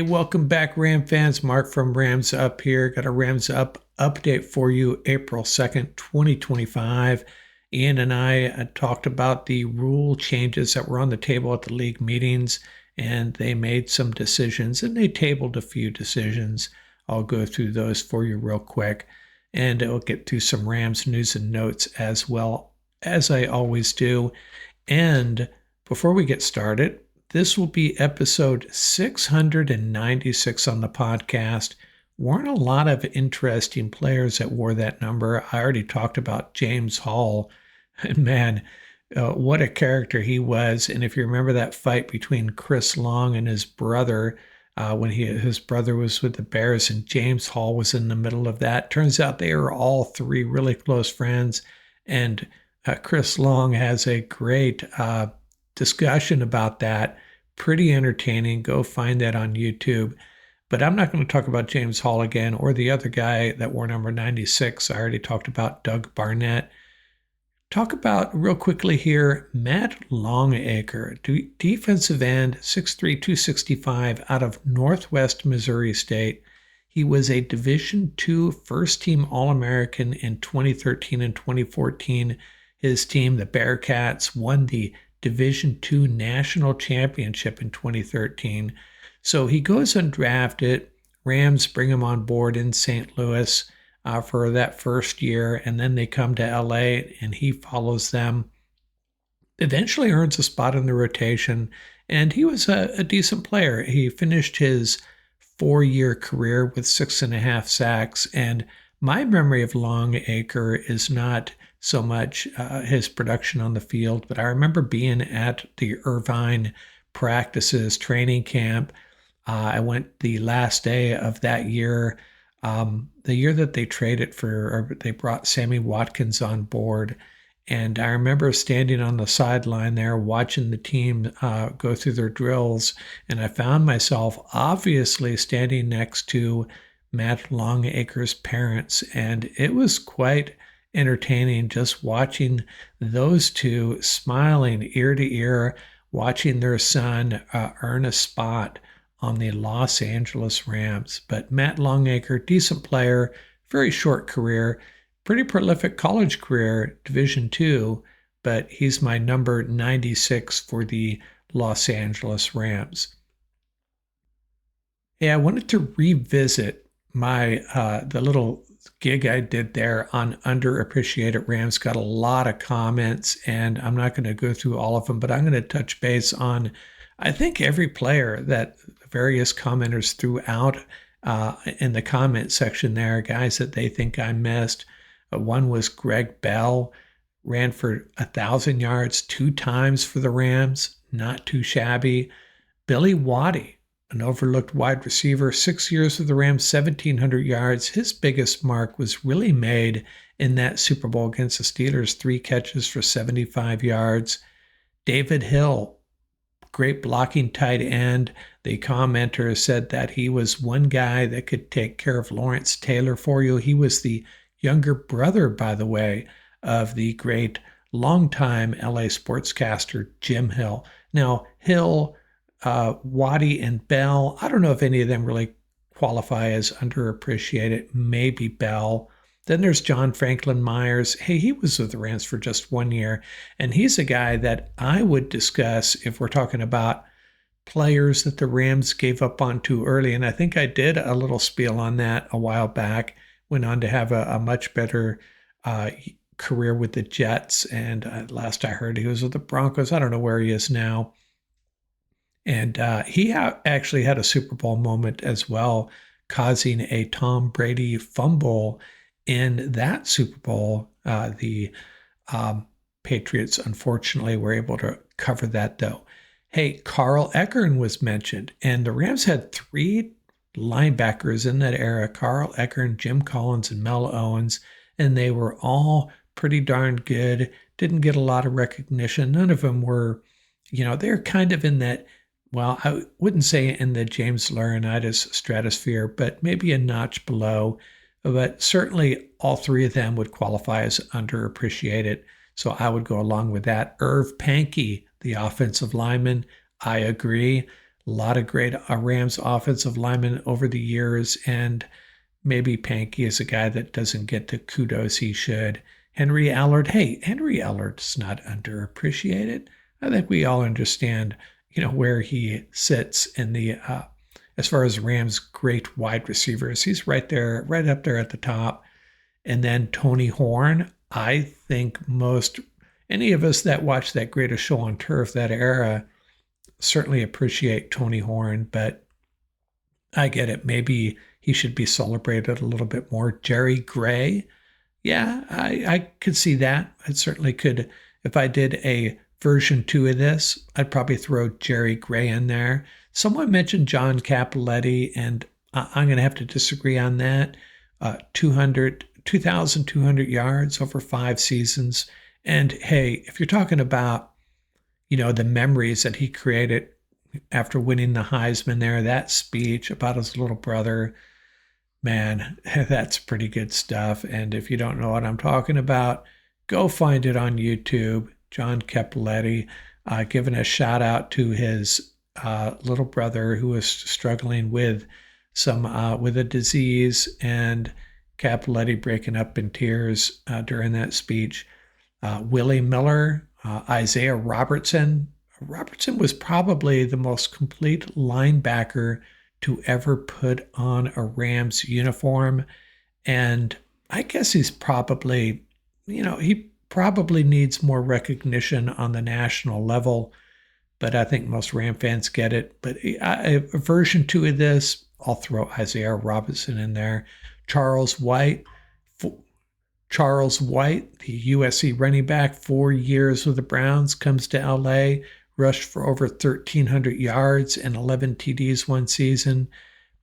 Welcome back, Ram fans. Mark from Rams Up here. Got a Rams Up update for you, April 2nd, 2025. Ian and I talked about the rule changes that were on the table at the league meetings, and they made some decisions, and they tabled a few decisions. I'll go through those for you real quick, and I'll get through some Rams news and notes as well, as I always do. And before we get started, this will be episode 696 on the podcast. Weren't a lot of interesting players that wore that number. I already talked about James Hall. And man, what a character he was. And if you remember that fight between Chris Long and his brother, when his brother was with the Bears and James Hall was in the middle of that, turns out they were all three really close friends. And Chris Long has a great discussion about that. Pretty entertaining. Go find that on YouTube. But I'm not going to talk about James Hall again or the other guy that wore number 96. I already talked about Doug Barnett. Talk about real quickly here, Matt Longacre, defensive end, 6'3", 265 out of Northwest Missouri State. He was a Division II first-team All-American in 2013 and 2014. His team, the Bearcats, won the Division II National Championship in 2013. So he goes undrafted. Rams bring him on board in St. Louis for that first year, and then they come to LA, and he follows them. Eventually earns a spot in the rotation, and he was a decent player. He finished his 4-year career with 6.5 sacks, and my memory of Longacre is not so much his production on the field, but I remember being at the Irvine practices training camp. I went the last day of that year, the year that they they brought Sammy Watkins on board. And I remember standing on the sideline there watching the team go through their drills, and I found myself obviously standing next to Matt Longacre's parents, and it was quite entertaining just watching those two smiling ear to ear, watching their son earn a spot on the Los Angeles Rams. But Matt Longacre, decent player, very short career, pretty prolific college career, Division II, but he's my number 96 for the Los Angeles Rams. Hey, I wanted to revisit my the little gig I did there on underappreciated Rams. Got a lot of comments, and I'm not going to go through all of them, but I'm going to touch base on, I think, every player that various commenters threw out in the comment section there, guys that they think I missed. One was Greg Bell, ran for 1,000 yards 2 times for the Rams, not too shabby. Billy Waddy, an overlooked wide receiver, 6 years with the Rams, 1,700 yards. His biggest mark was really made in that Super Bowl against the Steelers, 3 catches for 75 yards. David Hill, great blocking tight end. The commenter said that he was one guy that could take care of Lawrence Taylor for you. He was the younger brother, by the way, of the great longtime LA sportscaster Jim Hill. Now, Hill, Waddy, and Bell, I don't know if any of them really qualify as underappreciated. Maybe Bell. Then there's John Franklin Myers. Hey, he was with the Rams for just 1 year, and he's a guy that I would discuss if we're talking about players that the Rams gave up on too early. And I think I did a little spiel on that a while back. Went on to have a much better career with the Jets, and last I heard he was with the Broncos. I don't know where he is now. And he actually had a Super Bowl moment as well, causing a Tom Brady fumble in that Super Bowl. The Patriots, unfortunately, were able to cover that, though. Hey, Carl Eckern was mentioned, and the Rams had 3 linebackers in that era, Carl Eckern, Jim Collins, and Mel Owens, and they were all pretty darn good. Didn't get a lot of recognition. None of them were, they're kind of in that, well, I wouldn't say in the James Laurinaitis stratosphere, but maybe a notch below. But certainly all 3 of them would qualify as underappreciated. So I would go along with that. Irv Pankey, the offensive lineman, I agree. A lot of great Rams offensive linemen over the years, and maybe Pankey is a guy that doesn't get the kudos he should. Henry Allard, hey, Henry Allard's not underappreciated. I think we all understand, where he sits in the as far as Rams' great wide receivers. He's right there, right up there at the top. And then Tony Horn, I think any of us that watched that Greatest Show on Turf, that era, certainly appreciate Tony Horn, but I get it. Maybe he should be celebrated a little bit more. Jerry Gray, yeah, I could see that. I certainly could. If I did a version 2 of this, I'd probably throw Jerry Gray in there. Someone mentioned John Cappelletti, and I'm going to have to disagree on that. 2,200 yards over 5 seasons. And hey, if you're talking about, the memories that he created after winning the Heisman there, that speech about his little brother, man, that's pretty good stuff. And if you don't know what I'm talking about, go find it on YouTube. John Cappelletti giving a shout out to his little brother who was struggling with with a disease, and Cappelletti breaking up in tears during that speech. Willie Miller, Isaiah Robertson. Robertson was probably the most complete linebacker to ever put on a Rams uniform. And I guess he's probably, he probably needs more recognition on the national level, but I think most Ram fans get it. But version 2 of this, I'll throw Isaiah Robertson in there. Charles White, the USC running back, 4 years with the Browns, comes to LA, rushed for over 1,300 yards and 11 TDs one season.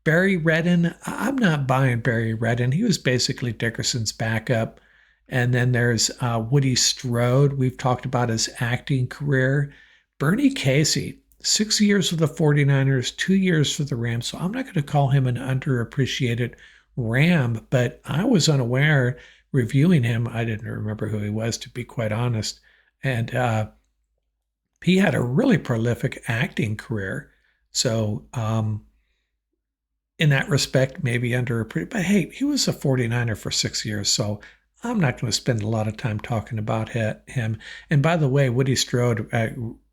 Barry Redden, I'm not buying Barry Redden. He was basically Dickerson's backup. And then there's Woody Strode. We've talked about his acting career. Bernie Casey, 6 years with the 49ers, 2 years for the Rams. So I'm not going to call him an underappreciated Ram, but I was unaware reviewing him. I didn't remember who he was, to be quite honest. And he had a really prolific acting career. So in that respect, maybe underappreciated. But hey, he was a 49er for 6 years, so I'm not going to spend a lot of time talking about him. And by the way, Woody Strode,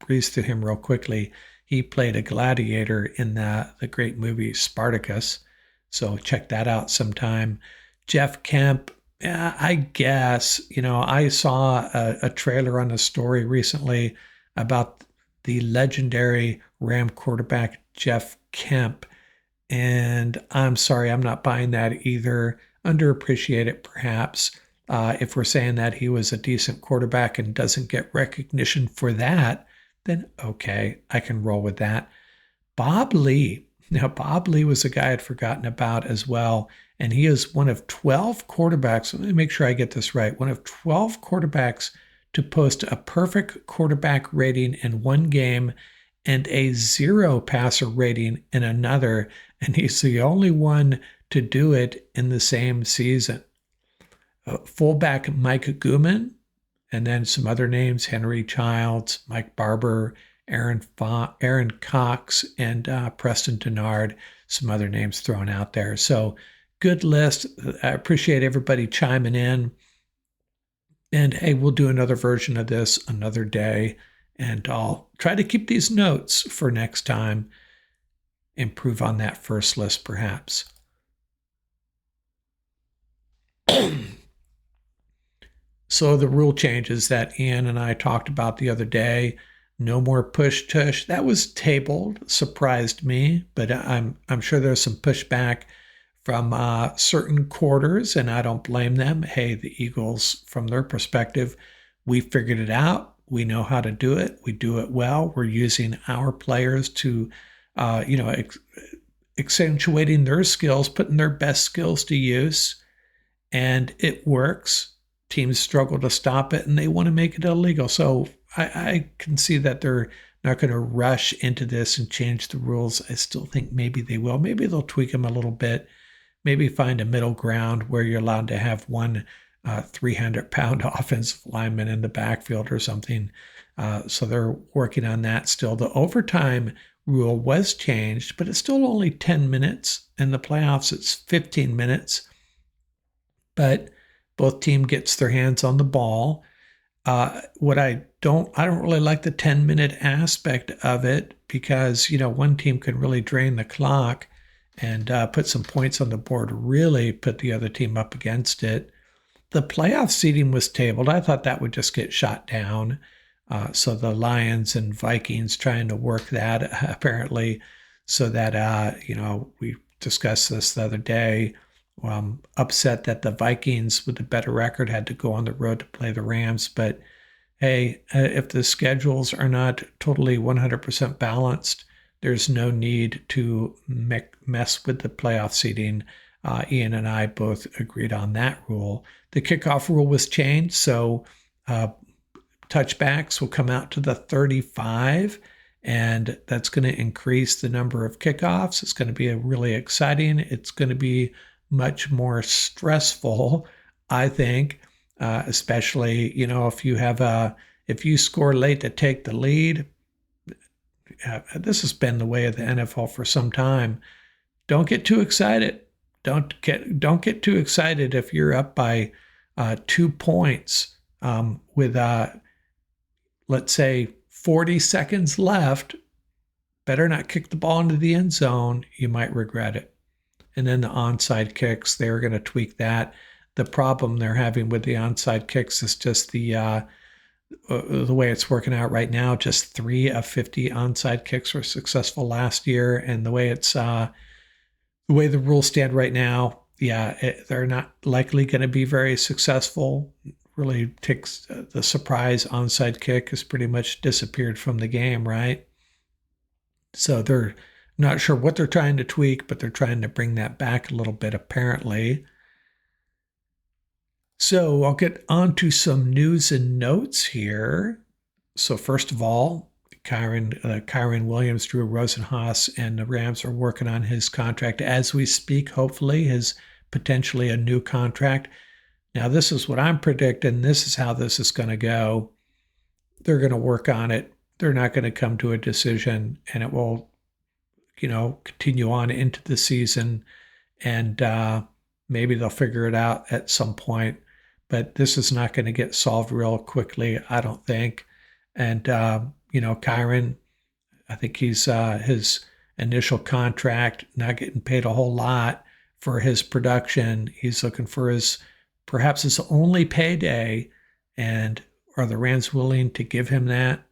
breeze through him real quickly. He played a gladiator in the great movie Spartacus. So check that out sometime. Jeff Kemp, I guess, I saw a trailer on a story recently about the legendary Ram quarterback Jeff Kemp. And I'm sorry, I'm not buying that either. Underappreciated, perhaps. If we're saying that he was a decent quarterback and doesn't get recognition for that, then okay, I can roll with that. Bob Lee. Now, Bob Lee was a guy I'd forgotten about as well, and he is one of 12 quarterbacks. Let me make sure I get this right. One of 12 quarterbacks to post a perfect quarterback rating in one game and a 0 passer rating in another, and he's the only one to do it in the same season. Fullback Mike Gooman, and then some other names: Henry Childs, Mike Barber, Aaron Cox, and Preston Denard. Some other names thrown out there. So good list. I appreciate everybody chiming in. And hey, we'll do another version of this another day. And I'll try to keep these notes for next time. Improve on that first list, perhaps. So the rule changes that Ian and I talked about the other day. No more push tush. That was tabled. Surprised me, but I'm sure there's some pushback from certain quarters, and I don't blame them. Hey, the Eagles, from their perspective, we figured it out. We know how to do it. We do it well. We're using our players to, accentuating their skills, putting their best skills to use, and it works. Teams struggle to stop it, and they want to make it illegal. So I can see that they're not going to rush into this and change the rules. I still think maybe they will. Maybe they'll tweak them a little bit. Maybe find a middle ground where you're allowed to have one 300-pound offensive lineman in the backfield or something. So they're working on that still. The overtime rule was changed, but it's still only 10 minutes. In the playoffs, it's 15 minutes. But both team gets their hands on the ball. What I don't really like the 10-minute aspect of it because, one team can really drain the clock and put some points on the board, really put the other team up against it. The playoff seeding was tabled. I thought that would just get shot down. So the Lions and Vikings trying to work that apparently so that, we discussed this the other day. Upset that the Vikings with a better record had to go on the road to play the Rams. But hey, if the schedules are not totally 100% balanced, there's no need to mess with the playoff seeding. Ian and I both agreed on that rule. The kickoff rule was changed, so touchbacks will come out to the 35, and that's going to increase the number of kickoffs. It's going to be really exciting. It's going to be much more stressful, I think, especially, if you score late to take the lead. This has been the way of the NFL for some time. Don't get too excited. Don't get too excited if you're up by 2 points with let's say 40 seconds left. Better not kick the ball into the end zone. You might regret it. And then the onside kicks, they're going to tweak that. The problem they're having with the onside kicks is just the way it's working out right now. Just 3 of 50 onside kicks were successful last year, and the way the rules stand right now, they're not likely going to be very successful. Really takes the surprise onside kick has pretty much disappeared from the game, right? So they're not sure what they're trying to tweak, but they're trying to bring that back a little bit, apparently. So I'll get on to some news and notes here. So first of all, Kyren Williams, Drew Rosenhaus, and the Rams are working on his contract as we speak. Hopefully, his potentially a new contract. Now, this is what I'm predicting. This is how this is going to go. They're going to work on it. They're not going to come to a decision, and it will, continue on into the season. And maybe they'll figure it out at some point. But this is not going to get solved real quickly, I don't think. And, Kyren, I think he's his initial contract, not getting paid a whole lot for his production. He's looking for perhaps his only payday. And are the Rams willing to give him that?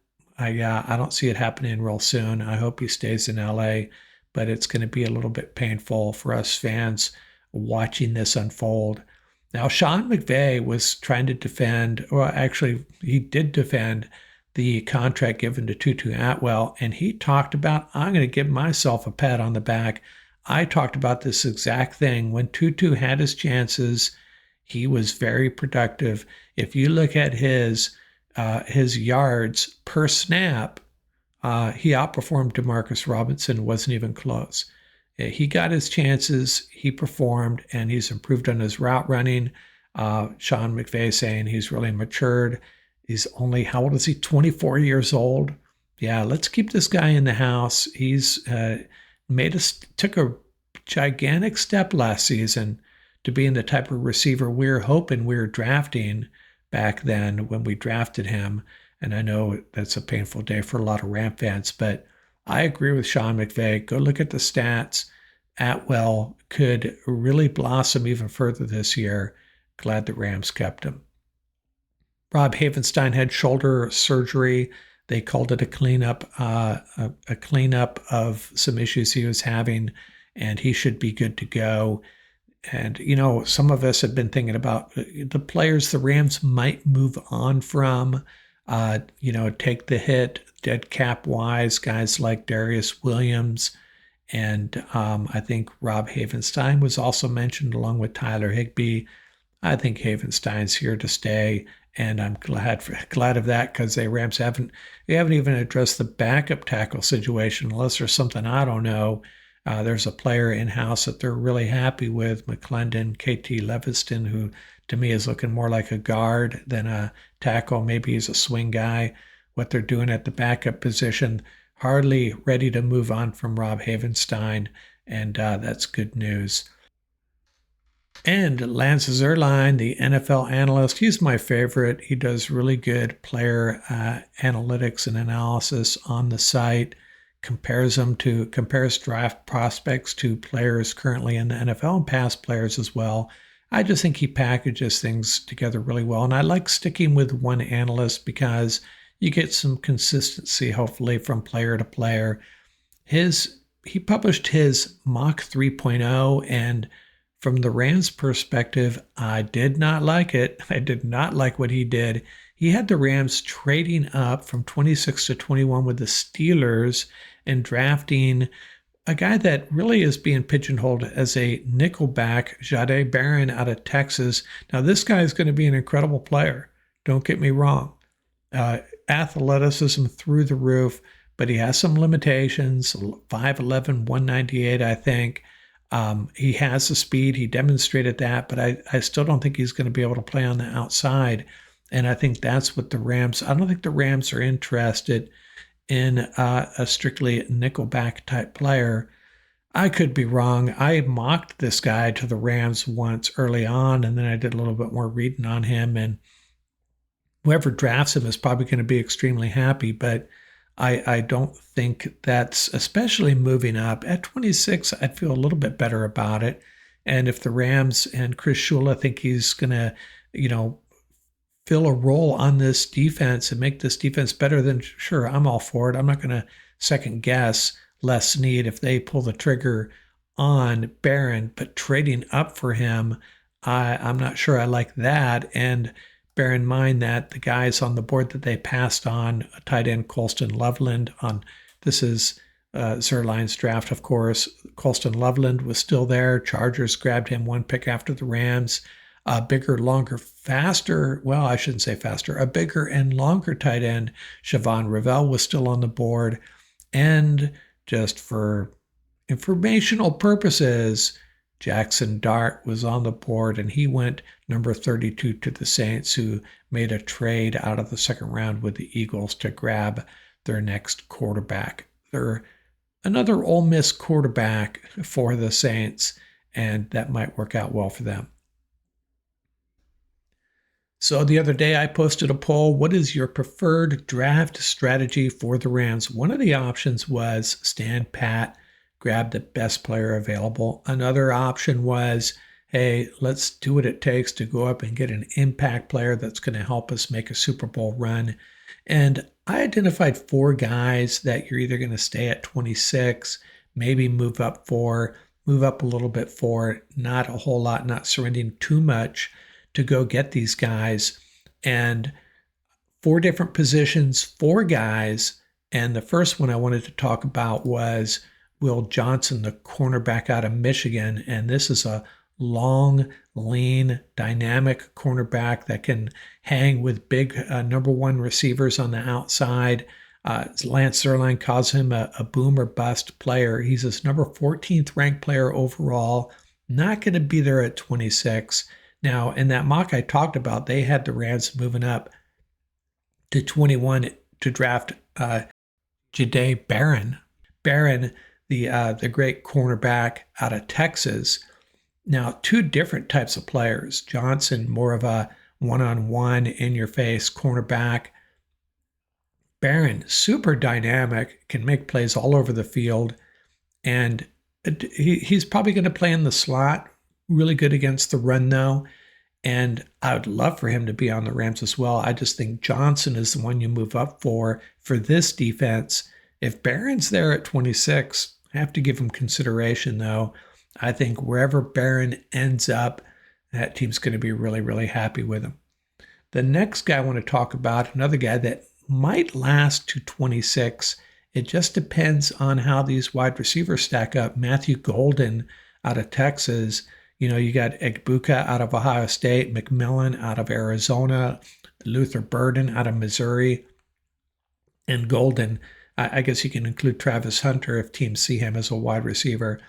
I don't see it happening real soon. I hope he stays in LA, but it's going to be a little bit painful for us fans watching this unfold. Now, Sean McVay was trying to defend, or actually, he did defend the contract given to Tutu Atwell, and he talked about, I'm going to give myself a pat on the back. I talked about this exact thing. When Tutu had his chances, he was very productive. If you look at his yards per snap, he outperformed Demarcus Robinson, wasn't even close. He got his chances, he performed, and he's improved on his route running. Sean McVay saying he's really matured. He's only, how old is he? 24 years old. Yeah, let's keep this guy in the house. He's took a gigantic step last season to being the type of receiver we were hoping we were drafting back then when we drafted him. And I know that's a painful day for a lot of Ram fans, but I agree with Sean McVay. Go look at the stats. Atwell could really blossom even further this year. Glad the Rams kept him. Rob Havenstein had shoulder surgery. They called it a cleanup of some issues he was having, and he should be good to go. And, some of us have been thinking about the players the Rams might move on from, take the hit, dead cap wise, guys like Darius Williams. And I think Rob Havenstein was also mentioned along with Tyler Higbee. I think Havenstein's here to stay, and I'm glad of that because the Rams haven't even addressed the backup tackle situation unless there's something I don't know. There's a player in-house that they're really happy with, McClendon, KT Leviston, who to me is looking more like a guard than a tackle. Maybe he's a swing guy. What they're doing at the backup position, hardly ready to move on from Rob Havenstein, and that's good news. And Lance Zierlein, the NFL analyst, he's my favorite. He does really good player analytics and analysis on the site. Compares draft prospects to players currently in the NFL and past players as well. I just think he packages things together really well, and I like sticking with one analyst because you get some consistency, hopefully, from player to player. He published his mock 3.0, and from the Rams perspective, I did not like it. I did not like what he did. He had the Rams trading up from 26 to 21 with the Steelers and drafting a guy that really is being pigeonholed as a nickelback, Jahdae Barron out of Texas. Now, this guy is going to be an incredible player. Don't get me wrong. Athleticism through the roof, but he has some limitations. 5'11", 198, I think. He has the speed. He demonstrated that, but I still don't think he's going to be able to play on the outside. And I think that's what I don't think the Rams are interested in a strictly nickelback type player. I could be wrong. I mocked this guy to the Rams once early on, and then I did a little bit more reading on him. And whoever drafts him is probably going to be extremely happy, but I don't think that's, especially moving up at 26, I'd feel a little bit better about it. And if the Rams and Chris Shula think he's going to, fill a role on this defense and make this defense better, then sure, I'm all for it. I'm not going to second guess Les Snead if they pull the trigger on Barron, but trading up for him, I'm not sure I like that. And bear in mind that the guys on the board that they passed on, tight end Colston Loveland, this is Zierlein's draft, of course. Colston Loveland was still there. Chargers grabbed him one pick after the Rams. A bigger, longer, faster, well, I shouldn't say faster, a bigger and longer tight end, Siobhan Revell, was still on the board. And just for informational purposes, Jackson Dart was on the board, and he went number 32 to the Saints, who made a trade out of the second round with the Eagles to grab their next quarterback. They're another Ole Miss quarterback for the Saints, and that might work out well for them. So the other day I posted a poll. What is your preferred draft strategy for the Rams? One of the options was stand pat, grab the best player available. Another option was, hey, let's do what it takes to go up and get an impact player that's going to help us make a Super Bowl run. And I identified 4 guys that you're either going to stay at 26, maybe move up a little bit for, not a whole lot, not surrendering too much to go get these guys. And 4 different positions, 4 guys. And the first one I wanted to talk about was Will Johnson, the cornerback out of Michigan. And this is a long, lean, dynamic cornerback that can hang with big number 1 receivers on the outside. Lance Zierlein calls him a boom or bust player. He's his number 14th ranked player overall. Not going to be there at 26. Now, in that mock I talked about, they had the Rams moving up to 21 to draft Jahdae Barron. Barron, the great cornerback out of Texas. Now, 2 different types of players. Johnson, more of a one-on-one, in-your-face cornerback. Barron, super dynamic, can make plays all over the field. And he's probably going to play in the slot. Really good against the run, though. And I would love for him to be on the Rams as well. I just think Johnson is the one you move up for this defense. If Barron's there at 26, I have to give him consideration, though. I think wherever Barron ends up, that team's going to be really, really happy with him. The next guy I want to talk about, another guy that might last to 26. It just depends on how these wide receivers stack up. Matthew Golden out of Texas. You got Egbuka out of Ohio State, McMillan out of Arizona, Luther Burden out of Missouri, and Golden. I guess you can include Travis Hunter if teams see him as a wide receiver.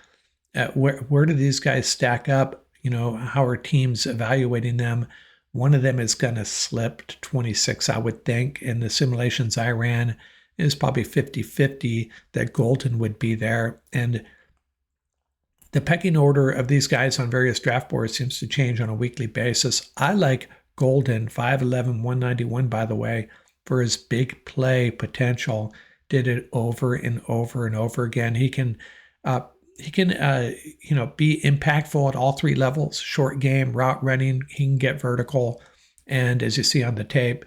Where do these guys stack up? How are teams evaluating them? One of them is going to slip to 26, I would think. In the simulations I ran, It's probably 50-50 that Golden would be there. And the pecking order of these guys on various draft boards seems to change on a weekly basis. I like Golden, 5'11", 191, by the way, for his big play potential. Did it over and over and over again. Uh, be impactful at all three levels: short game, route running. He can get vertical, and as you see on the tape,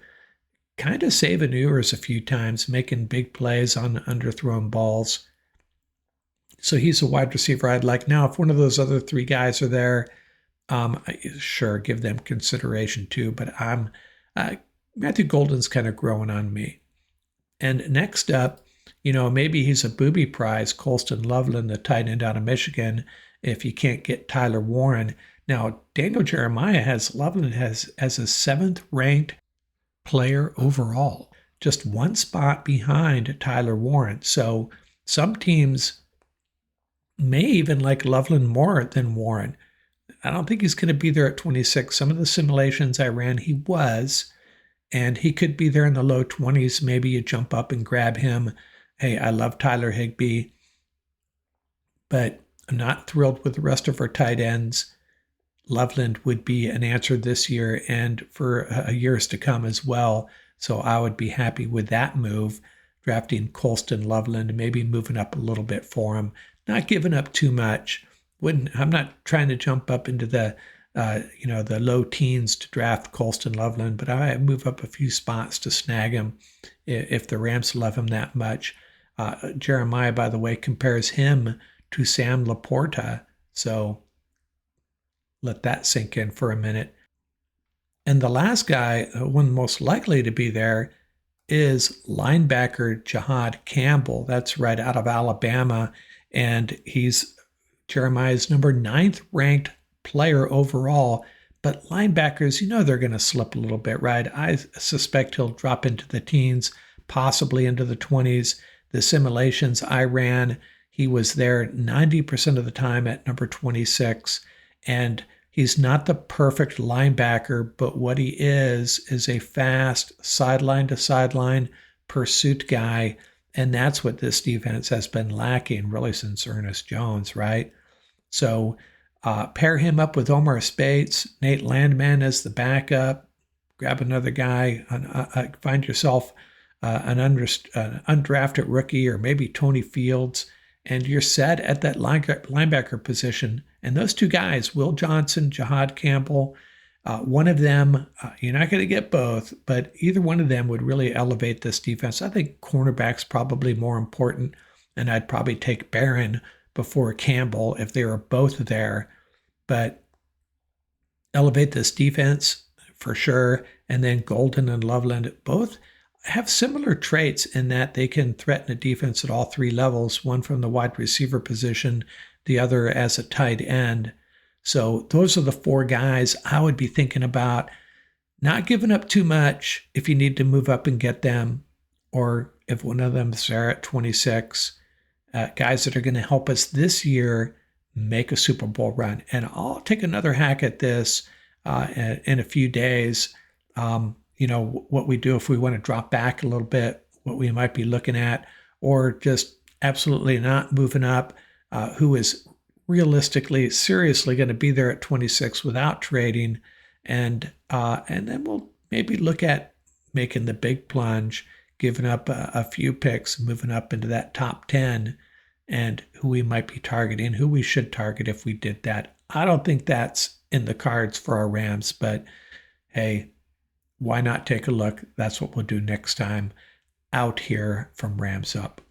kind of saving Ewers a few times, making big plays on underthrown balls. So he's a wide receiver I'd like. Now, if one of those other three guys are there, sure, give them consideration too. But Matthew Golden's kind of growing on me. And next up, maybe he's a booby prize, Colston Loveland, the tight end out of Michigan, if you can't get Tyler Warren. Now, Daniel Jeremiah has Loveland as a seventh ranked player overall, just one spot behind Tyler Warren. So some teams may even like Loveland more than Warren. I don't think he's going to be there at 26. Some of the simulations I ran, he was, and he could be there in the low 20s. Maybe you jump up and grab him. Hey, I love Tyler Higbee, but I'm not thrilled with the rest of our tight ends. Loveland would be an answer this year and for years to come as well. So I would be happy with that move, drafting Colston Loveland, maybe moving up a little bit for him, not giving up too much. I'm not trying to jump up into the low teens to draft Colston Loveland, but I move up a few spots to snag him if the Rams love him that much. Jeremiah, by the way, compares him to Sam Laporta. So let that sink in for a minute. And the last guy, one most likely to be there, is linebacker Jihad Campbell. That's right out of Alabama. And he's Jeremiah's number 9th ranked player overall. But linebackers, they're going to slip a little bit, right? I suspect he'll drop into the teens, possibly into the 20s. The simulations I ran, he was there 90% of the time at number 26. And he's not the perfect linebacker, but what he is a fast sideline to sideline pursuit guy. And that's what this defense has been lacking really since Ernest Jones, right? So pair him up with Omar Speights, Nate Landman as the backup, grab another guy, find yourself an undrafted rookie or maybe Tony Fields, and you're set at that linebacker position. And those two guys, Will Johnson, Jihad Campbell, one of them, you're not going to get both, but either one of them would really elevate this defense. I think cornerback's probably more important, and I'd probably take Barron before Campbell if they were both there. But elevate this defense for sure. And then Golden and Loveland both have similar traits in that they can threaten a defense at all three levels, one from the wide receiver position, the other as a tight end. So those are the four guys I would be thinking about, not giving up too much if you need to move up and get them, or if one of them is there at 26, guys that are going to help us this year make a Super Bowl run. And I'll take another hack at this in a few days. What we do if we want to drop back a little bit, what we might be looking at, or just absolutely not moving up, who is realistically, seriously going to be there at 26 without trading. And then we'll maybe look at making the big plunge, giving up a few picks, moving up into that top 10, and who we might be targeting, who we should target if we did that. I don't think that's in the cards for our Rams, but hey, why not take a look? That's what we'll do next time out here from Rams Up.